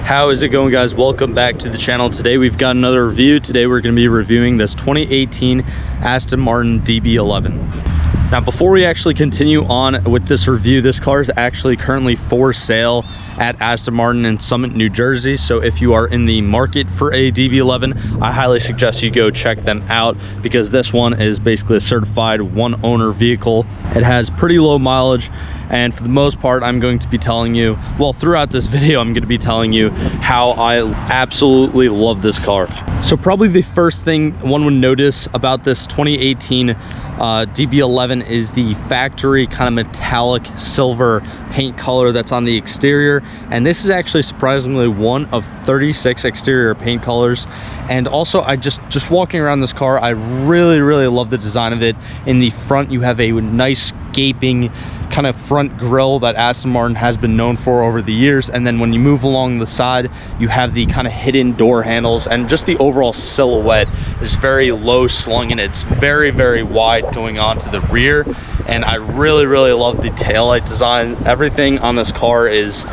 How is it going, guys? Welcome back to the channel. Today we've got another review. Today we're going to be reviewing this 2018 Aston Martin DB11. Now, before we actually continue on with this review, this car is actually currently for sale at Aston Martin in Summit, New Jersey. So if you are in the market for a DB11, I highly suggest you go check them out, because this one is basically a certified one owner vehicle. It has pretty low mileage, and for the most part, I'm going to be telling you, well, throughout this video, I'm going to be telling you how I absolutely love this car. So probably the first thing one would notice about this 2018 DB11 is the factory kind of metallic silver paint color that's on the exterior, and this is actually surprisingly one of 36 exterior paint colors. And also, I just walking around this car, I really love the design of it. In the front, you have a nice gaping kind of front grille that Aston Martin has been known for over the years, and then when you move along the side, you have the kind of hidden door handles, and just the overall silhouette is very low slung, and it's very wide going on to the rear. And I really love the taillight design. Everything on this car is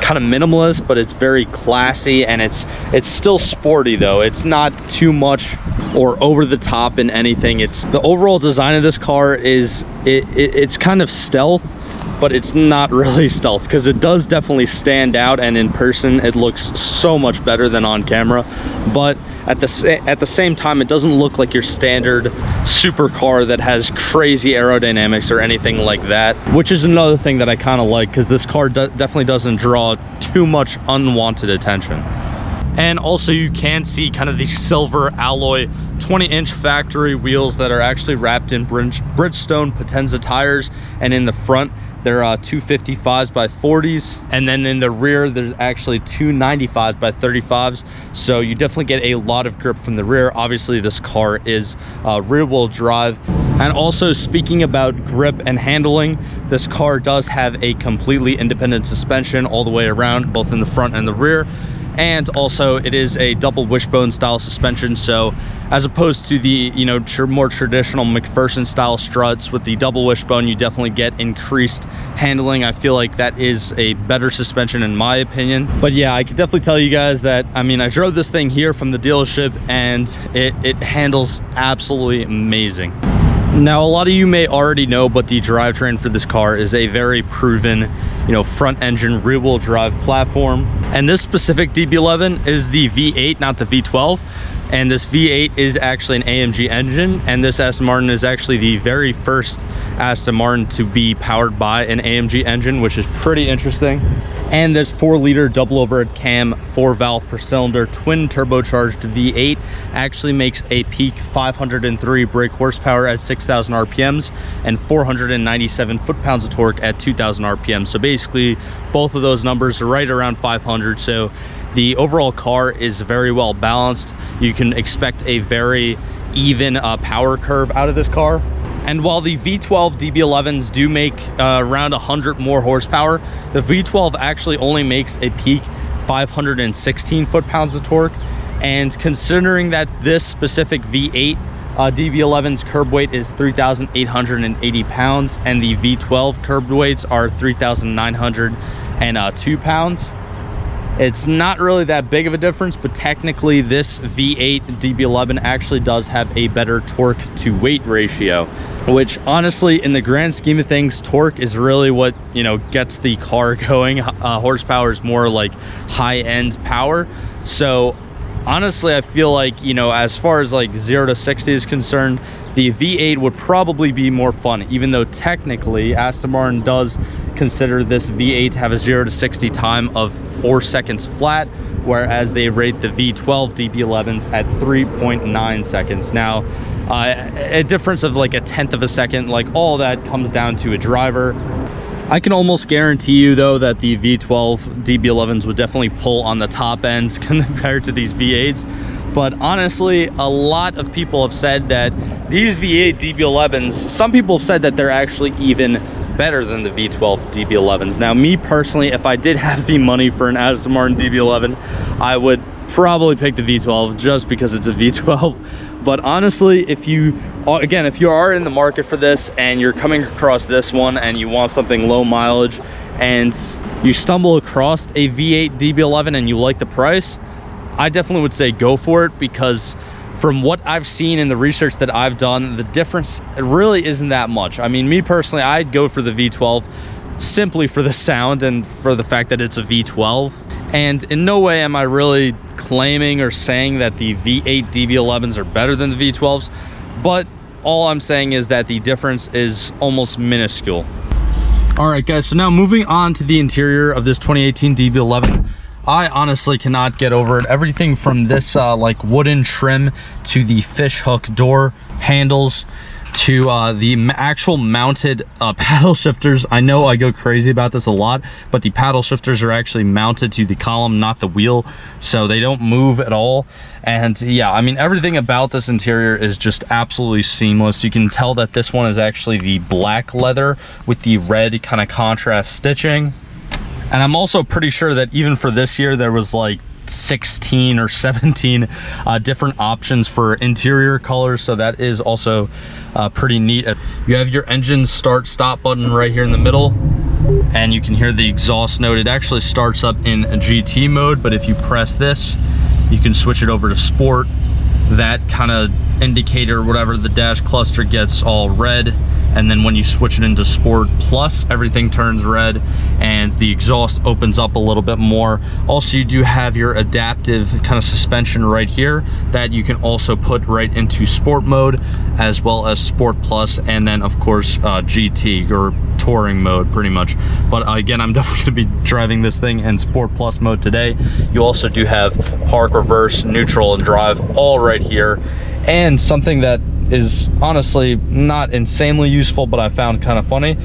kind of minimalist, but it's very classy, and it's still sporty though. It's not too much or over the top in anything. It's the overall design of this car is it's kind of stealth, but it's not really stealth, because it does definitely stand out, and in person it looks so much better than on camera. But at the same time, it doesn't look like your standard supercar that has crazy aerodynamics or anything like that, which is another thing that I kind of like, because this car definitely doesn't draw too much unwanted attention. And also, you can see kind of the silver alloy 20-inch factory wheels that are actually wrapped in Bridgestone Potenza tires, and in the front they're 255s by 40s, and then in the rear there's actually 295s by 35s. So you definitely get a lot of grip from the rear. Obviously, this car is rear-wheel drive. And also, speaking about grip and handling, this car does have a completely independent suspension all the way around, both in the front and the rear. And also, it is a double wishbone style suspension, so as opposed to the more traditional McPherson style struts with the double wishbone, you definitely get increased handling. I feel like that is a better suspension in my opinion. But yeah, I could definitely tell you guys that, I mean, I drove this thing here from the dealership, and it handles absolutely amazing. Now, a lot of you may already know, but the drivetrain for this car is a very proven, front engine rear wheel drive platform. And this specific DB11 is the V8, not the V12. And this V8 is actually an AMG engine, and this Aston Martin is actually the very first Aston Martin to be powered by an AMG engine, which is pretty interesting. And this 4-liter double overhead cam, 4-valve per cylinder, twin turbocharged V8 actually makes a peak 503 brake horsepower at 6,000 RPMs and 497 foot-pounds of torque at 2,000 RPMs. So basically, both of those numbers are right around 500. So the overall car is very well balanced. You can expect a very even power curve out of this car. And while the V12 DB11s do make around 100 more horsepower, the V12 actually only makes a peak 516 foot-pounds of torque. And considering that this specific V8 DB11's curb weight is 3,880 pounds, and the V12 curb weights are 3,902 pounds, it's not really that big of a difference. But technically, this V8 DB11 actually does have a better torque to weight ratio, which honestly, in the grand scheme of things, torque is really what gets the car going. Horsepower is more like high-end power. So honestly, I feel like, as far as like 0 to 60 is concerned, the V8 would probably be more fun, even though technically Aston Martin does consider this V8 to have a 0 to 60 time of 4 seconds flat, whereas they rate the V12 DB11s at 3.9 seconds. Now, a difference of like 1/10 of a second, like all that comes down to a driver. I can almost guarantee you though that the V12 DB11s would definitely pull on the top end compared to these V8s. But honestly, a lot of people have said that these V8 DB11s, some people have said that they're actually even better than the V12 DB11s. Now, me personally, if I did have the money for an Aston Martin DB11, I would probably pick the V12 just because it's a V12. But honestly, if you are in the market for this and you're coming across this one and you want something low mileage and you stumble across a V8 DB11 and you like the price, I definitely would say go for it, because from what I've seen in the research that I've done, the difference really isn't that much. I mean, me personally, I'd go for the V12 simply for the sound and for the fact that it's a V12. And in no way am I really claiming or saying that the V8 DB11s are better than the V12s, but all I'm saying is that the difference is almost minuscule. All right, guys, so now moving on to the interior of this 2018 DB11. I honestly cannot get over it. Everything from this like wooden trim to the fish hook door handles to the actual mounted paddle shifters. I know I go crazy about this a lot, but the paddle shifters are actually mounted to the column, not the wheel, so they don't move at all. And yeah, I mean, everything about this interior is just absolutely seamless. You can tell that this one is actually the black leather with the red kind of contrast stitching. And I'm also pretty sure that even for this year, there was like 16 or 17 different options for interior colors, so that is also pretty neat. You have your engine start stop button right here in the middle, and you can hear the exhaust note. It actually starts up in GT mode, but if you press this, you can switch it over to sport. That kind of indicator, whatever, the dash cluster gets all red, and then when you switch it into Sport Plus, everything turns red and the exhaust opens up a little bit more. Also, you do have your adaptive kind of suspension right here that you can also put right into Sport mode, as well as Sport Plus, and then of course GT or touring mode pretty much. But again, I'm definitely gonna be driving this thing in Sport Plus mode today. You also do have park, reverse, neutral, and drive all right here. And something that is honestly not insanely useful, but I found kind of funny,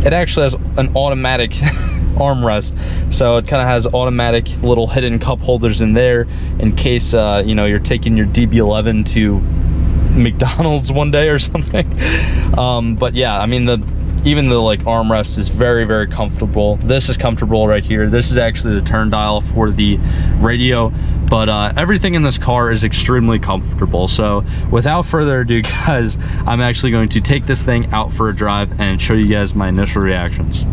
it actually has an automatic armrest. So it kind of has automatic little hidden cup holders in there in case you know, you're taking your DB11 to McDonald's one day or something. But yeah, I mean, even the like armrest is very, very comfortable. This is comfortable right here. This is actually the turn dial for the radio, but everything in this car is extremely comfortable. So without further ado, guys, I'm actually going to take this thing out for a drive and show you guys my initial reactions.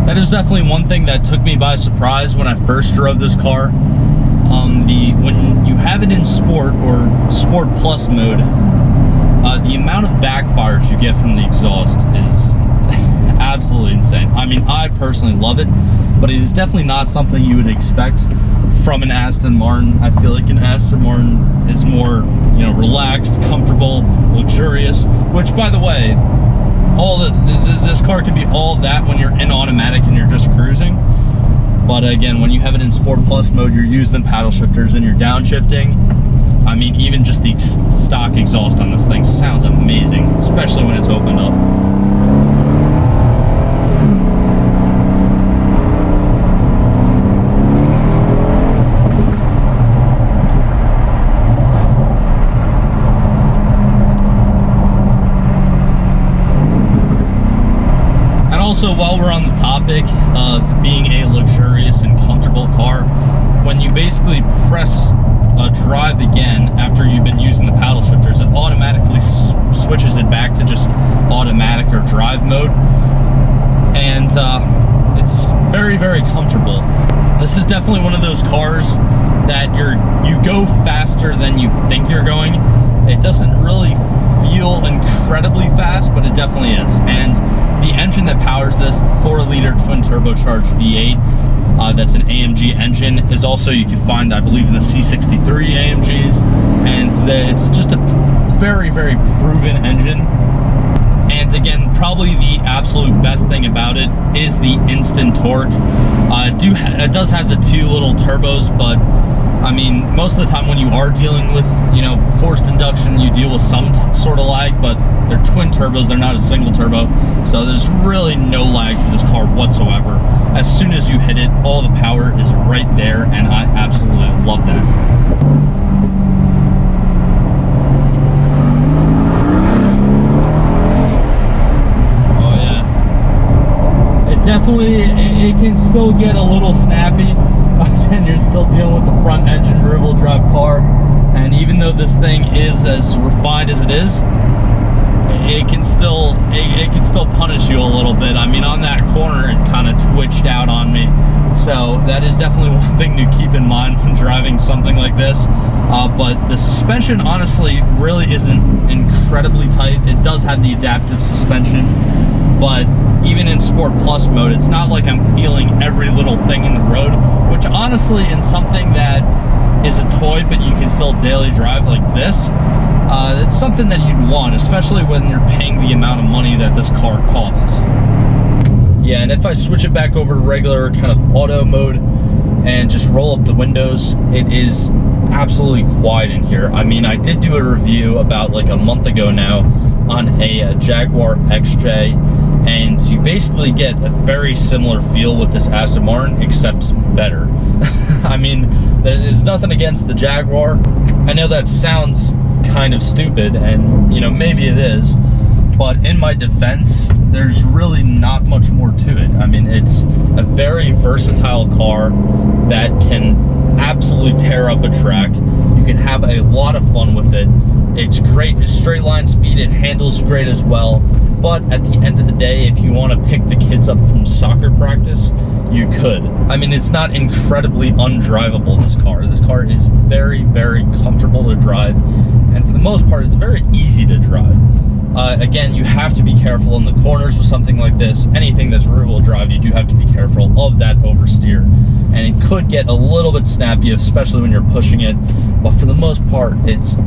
That is definitely one thing that took me by surprise when I first drove this car. When you have it in Sport or Sport Plus mode, the amount of backfires you get from the exhaust is absolutely insane. I mean, I personally love it, but it is definitely not something you would expect from an Aston Martin. I feel like an Aston Martin is more, you know, relaxed, comfortable, luxurious, which, by the way, this car can be all of that when you're in automatic and you're just cruising. But again, when you have it in Sport Plus mode, you're using the paddle shifters and you're downshifting. I mean, even just the stock exhaust on this thing sounds amazing, especially when it's opened up. Also, while we're on the topic of being a luxurious and comfortable car, when you basically press drive again after you've been using the paddle shifters, it automatically switches it back to just automatic or drive mode, and it's very, very comfortable. This is definitely one of those cars that you go faster than you think you're going. It doesn't really feel incredibly fast, but it definitely is. And the engine that powers this, the 4-liter twin-turbocharged V8, that's an AMG engine, is also, you can find, I believe, in the C63 AMGs, and it's just a very, very proven engine. And again, probably the absolute best thing about it is the instant torque. It does have the 2 little turbos, but I mean, most of the time when you are dealing with, you know, forced induction, you deal with some sort of lag, but they're twin turbos, they're not a single turbo, so there's really no lag to this car whatsoever. As soon as you hit it, all the power is right there, and I absolutely love that. unfortunately, it can still get a little snappy. Again, you're still dealing with the front engine rear-wheel drive car, and even though this thing is as refined as it is, it can still punish you a little bit. I mean, on that corner, it kind of twitched out on me. So that is definitely one thing to keep in mind when driving something like this. But the suspension honestly really isn't incredibly tight. It does have the adaptive suspension, but even in Sport Plus mode, it's not like I'm feeling every little thing in the road, which honestly, in something that is a toy but you can still daily drive like this, it's something that you'd want, especially when you're paying the amount of money that this car costs. Yeah, and if I switch it back over to regular kind of auto mode and just roll up the windows, it is absolutely quiet in here. I mean, I did do a review about like a month ago now on a Jaguar XJ, and you basically get a very similar feel with this Aston Martin, except better. I mean, there's nothing against the Jaguar. I know that sounds kind of stupid, and you know, maybe it is, but in my defense, there's really not much more to it. I mean, it's a very versatile car that can absolutely tear up a track. You can have a lot of fun with it. It's great at straight line speed. It handles great as well. But at the end of the day, if you want to pick the kids up from soccer practice, you could. I mean, it's not incredibly undrivable, this car. This car is very, very comfortable to drive. And for the most part, it's very easy to drive. Again, you have to be careful in the corners with something like this. Anything that's rear-wheel drive, you do have to be careful of that oversteer. And it could get a little bit snappy, especially when you're pushing it. But for the most part, it's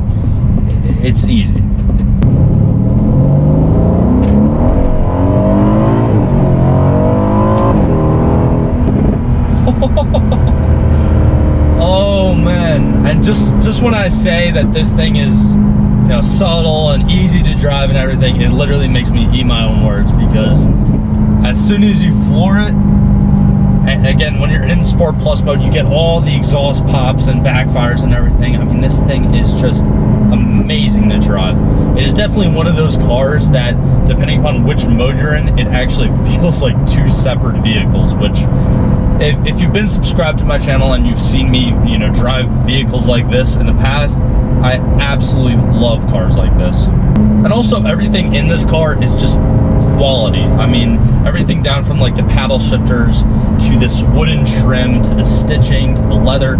easy. Oh man, and just when I say that this thing is, you know, subtle and easy to drive and everything, it literally makes me eat my own words, because as soon as you floor it, and again, when you're in Sport Plus mode, you get all the exhaust pops and backfires and everything. I mean, this thing is just amazing to drive. It is definitely one of those cars that, depending upon which mode you're in, it actually feels like two separate vehicles, which if you've been subscribed to my channel and you've seen me, you know, drive vehicles like this in the past, I absolutely love cars like this. And also, everything in this car is just quality. I mean, everything down from like the paddle shifters to this wooden trim to the stitching to the leather,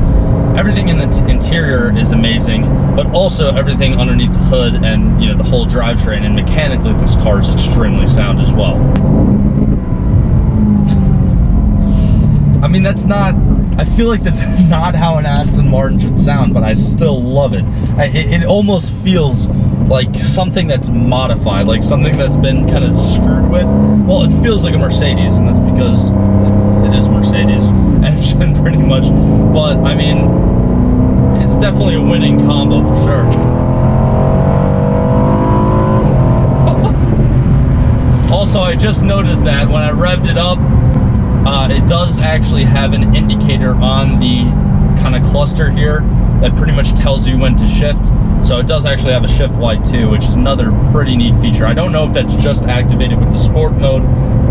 everything in the interior is amazing, but also everything underneath the hood and, you know, the whole drivetrain, and mechanically this car is extremely sound as well. I mean, I feel like that's not how an Aston Martin should sound, but I still love it. It almost feels like something that's modified, like something that's been kind of screwed with. Well, it feels like a Mercedes, and that's because it is Mercedes engine pretty much. But I mean, it's definitely a winning combo for sure. Also, I just noticed that when I revved it up, it does actually have an indicator on the kind of cluster here that pretty much tells you when to shift. So it does actually have a shift light too, which is another pretty neat feature. I don't know if that's just activated with the sport mode,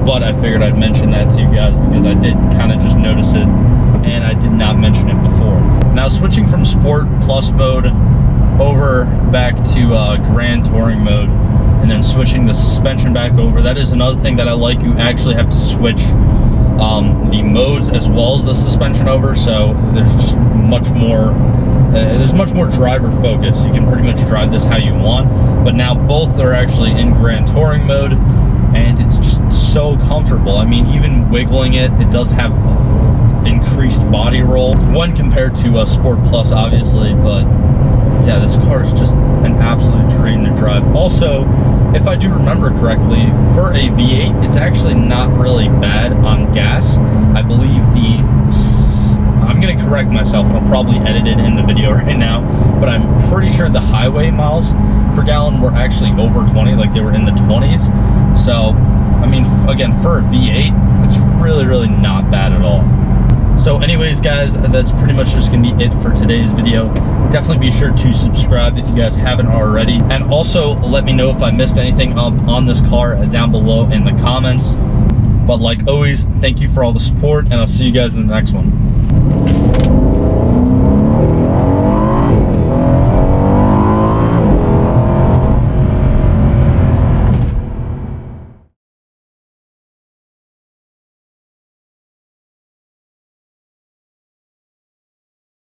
but I figured I'd mention that to you guys because I did kind of just notice it and I did not mention it before. Now, switching from Sport Plus mode over back to Grand Touring mode, and then switching the suspension back over, that is another thing that I like. You actually have to switch the modes as well as the suspension over, so there's just much more driver focus. You can pretty much drive this how you want, but now both are actually in Grand Touring mode, and it's just so comfortable. I mean, even wiggling it, it does have increased body roll when compared to Sport Plus, obviously, but yeah, this car is just an absolute dream to drive. Also, if I do remember correctly, for a V8, it's actually not really bad on gas. I believe I'm gonna correct myself, and I'll probably edit it in the video right now, but I'm pretty sure the highway miles per gallon were actually over 20, like they were in the 20s. So, I mean, again, for a V8, it's really, really not bad at all. So anyways, guys, that's pretty much just gonna be it for today's video. Definitely be sure to subscribe if you guys haven't already, and also let me know if I missed anything on this car down below in the comments. But like always, thank you for all the support, and I'll see you guys in the next one.